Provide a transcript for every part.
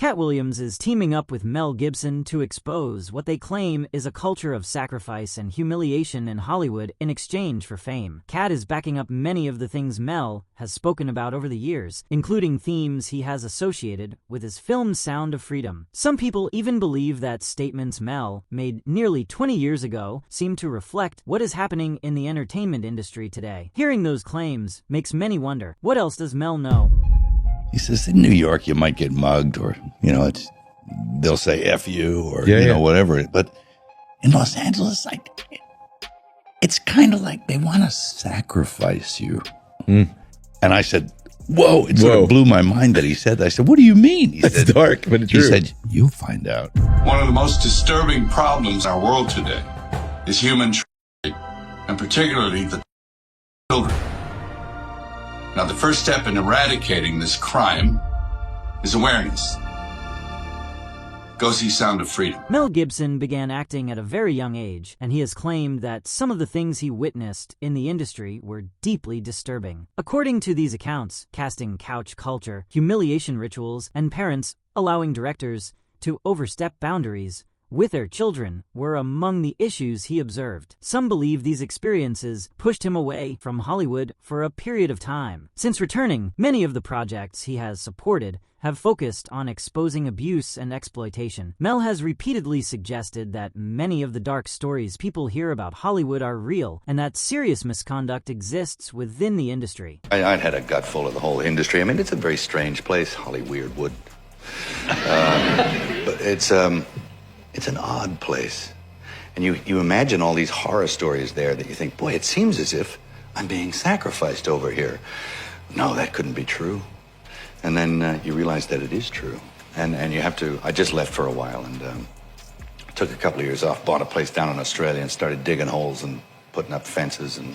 Katt Williams is teaming up with Mel Gibson to expose what they claim is a culture of sacrifice and humiliation in Hollywood in exchange for fame. Katt is backing up many of the things Mel has spoken about over the years, including themes he has associated with his film Sound of Freedom. Some people even believe that statements Mel made nearly 20 years ago seem to reflect what is happening in the entertainment industry today. Hearing those claims makes many wonder, what else does Mel know? He says, in New York, you might get mugged or, they'll say F you or, whatever. But in Los Angeles, it's kind of like they want to sacrifice you. Mm. And I said, whoa, it sort of blew my mind that he said that. I said, what do you mean? He said, dark, but it's true. He said, you'll find out. One of the most disturbing problems in our world today is human trafficking, and particularly the children. Now, the first step in eradicating this crime is awareness. Go see Sound of Freedom. Mel Gibson began acting at a very young age, and he has claimed that some of the things he witnessed in the industry were deeply disturbing. According to these accounts, casting couch culture, humiliation rituals, and parents allowing directors to overstep boundaries with their children were among the issues he observed. Some believe these experiences pushed him away from Hollywood for a period of time. Since returning, many of the projects he has supported have focused on exposing abuse and exploitation. Mel has repeatedly suggested that many of the dark stories people hear about Hollywood are real, and that serious misconduct exists within the industry. I'd had a gut full of the whole industry. I mean, it's a very strange place, Hollyweird Wood. But it's an odd place. And you imagine all these horror stories there that you think, boy, it seems as if I'm being sacrificed over here. No, that couldn't be true. And then you realize that it is true. And you have to, I just left for a while and took a couple of years off, bought a place down in Australia and started digging holes and putting up fences and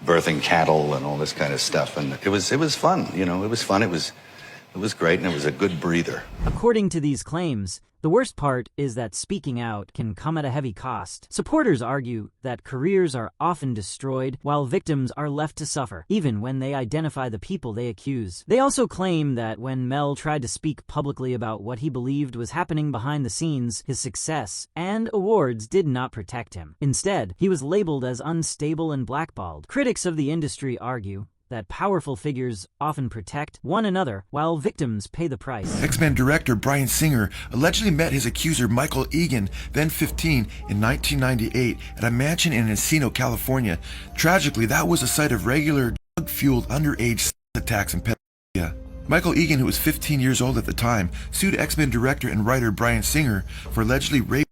birthing cattle and all this kind of stuff. And it was fun, it was fun. It was great, and it was a good breather. According to these claims, the worst part is that speaking out can come at a heavy cost. Supporters argue that careers are often destroyed while victims are left to suffer, even when they identify the people they accuse. They also claim that when Mel tried to speak publicly about what he believed was happening behind the scenes, his success and awards did not protect him. Instead, he was labeled as unstable and blackballed. Critics of the industry argue that powerful figures often protect one another while victims pay the price. X-Men director Bryan Singer allegedly met his accuser Michael Egan, then 15, in 1998 at a mansion in Encino, California. Tragically, that was a site of regular drug-fueled underage attacks and pedophilia. Michael Egan, who was 15 years old at the time, sued X-Men director and writer Bryan Singer for allegedly raping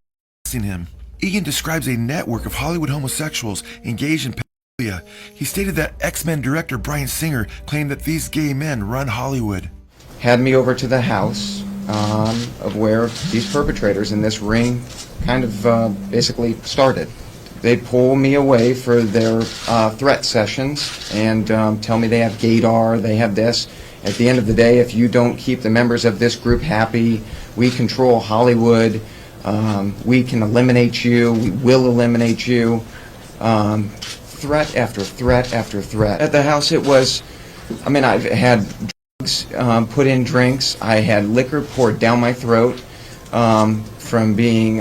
him. Egan describes a network of Hollywood homosexuals engaged in pedophilia. He stated that X-Men director Bryan Singer claimed that these gay men run Hollywood. Had me over to the house of where these perpetrators in this ring kind of basically started. They'd pull me away for their threat sessions and tell me they have gaydar, they have this. At the end of the day, if you don't keep the members of this group happy, we control Hollywood, we can eliminate you, we will eliminate you. Threat after threat after threat. At the house I've had drugs put in drinks. I had liquor poured down my throat from being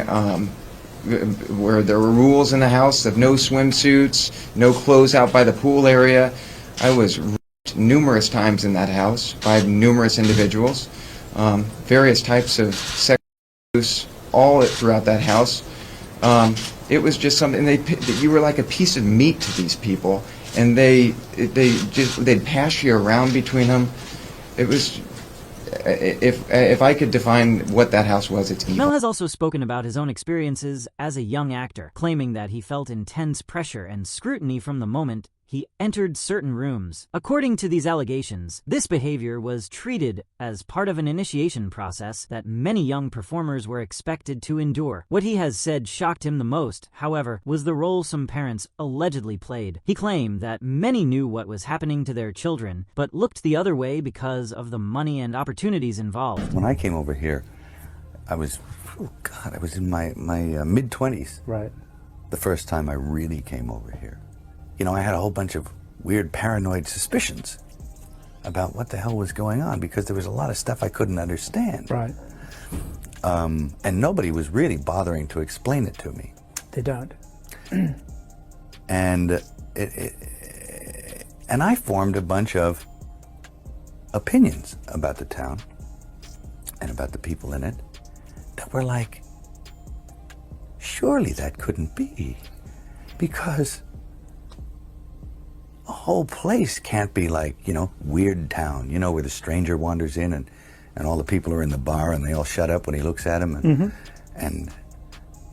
where there were rules in the house of no swimsuits, no clothes out by the pool area. I was raped numerous times in that house by numerous individuals, various types of sexual abuse all throughout that house. It was just something you were like a piece of meat to these people, and they'd pass you around between them. It was, if I could define what that house was, it's evil. Mel has also spoken about his own experiences as a young actor, claiming that he felt intense pressure and scrutiny from the moment he entered certain rooms. According to these allegations, this behavior was treated as part of an initiation process that many young performers were expected to endure. What he has said shocked him the most, however, was the role some parents allegedly played. He claimed that many knew what was happening to their children, but looked the other way because of the money and opportunities involved. When I came over here, I was in my mid-20s. Right. The first time I really came over here. I had a whole bunch of weird paranoid suspicions. about what the hell was going on, because there was a lot of stuff I couldn't understand. Right. And nobody was really bothering to explain it to me. They don't. And and I formed a bunch of opinions about the town and about the people in it that were like, surely that couldn't be, because the whole place can't be like, Weird Town, where the stranger wanders in and all the people are in the bar and they all shut up when he looks at them, and, and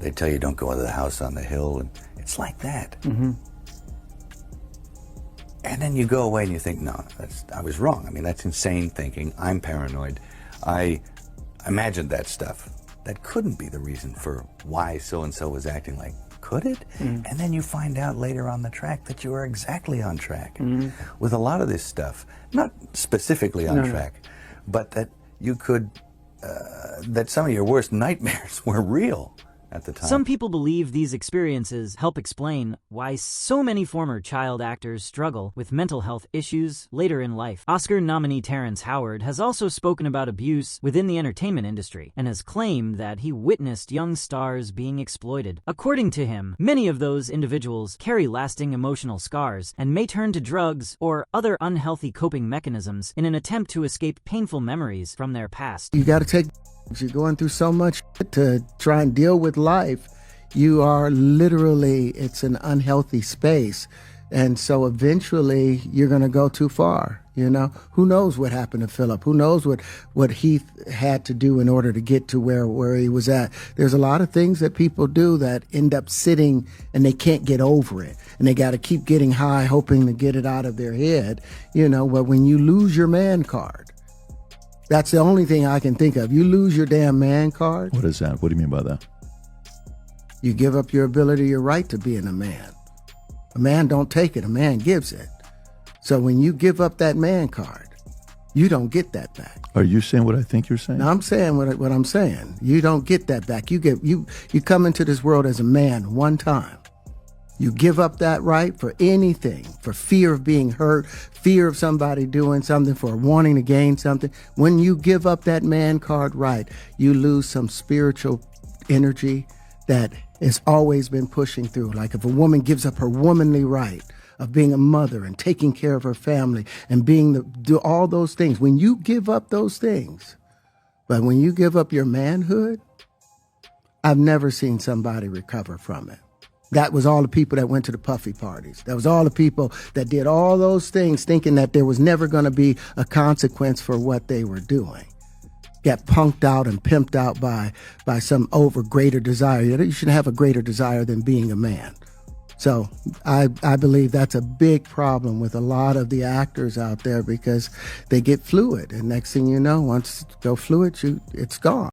they tell you don't go into the house on the hill, and it's like that. And then you go away and you think, no, I was wrong. I mean, that's insane thinking. I'm paranoid. I imagined that stuff. That couldn't be the reason for why so-and-so was acting like. Could it? And then you find out later on the track that you are exactly on track with a lot of this stuff. Not specifically on track, but that you could, that some of your worst nightmares were real at the time. Some people believe these experiences help explain why so many former child actors struggle with mental health issues later in life. Oscar nominee Terrence Howard has also spoken about abuse within the entertainment industry and has claimed that he witnessed young stars being exploited. According to him, many of those individuals carry lasting emotional scars and may turn to drugs or other unhealthy coping mechanisms in an attempt to escape painful memories from their past. You got to take. You're going through so much to try and deal with life. You are literally, it's an unhealthy space. And so eventually you're going to go too far. Who knows what happened to Philip? Who knows what Heath had to do in order to get to where he was at? There's a lot of things that people do that end up sitting and they can't get over it. And they got to keep getting high, hoping to get it out of their head. But when you lose your man card, that's the only thing I can think of. You lose your damn man card. What is that? What do you mean by that? You give up your ability, your right to being a man. A man don't take it, a man gives it. So when you give up that man card, you don't get that back. Are you saying what I think you're saying? No, I'm saying what I'm saying. You don't get that back. You come into this world as a man one time. You give up that right for anything, for fear of being hurt, fear of somebody doing something, for wanting to gain something. When you give up that man card right, you lose some spiritual energy that has always been pushing through. Like if a woman gives up her womanly right of being a mother and taking care of her family and do all those things, when you give up those things, but when you give up your manhood, I've never seen somebody recover from it. That was all the people that went to the puffy parties. That was all the people that did all those things thinking that there was never going to be a consequence for what they were doing. Got punked out and pimped out by some greater desire. You shouldn't have a greater desire than being a man. So I believe that's a big problem with a lot of the actors out there, because they get fluid. And next thing you know, once you go fluid, it's gone.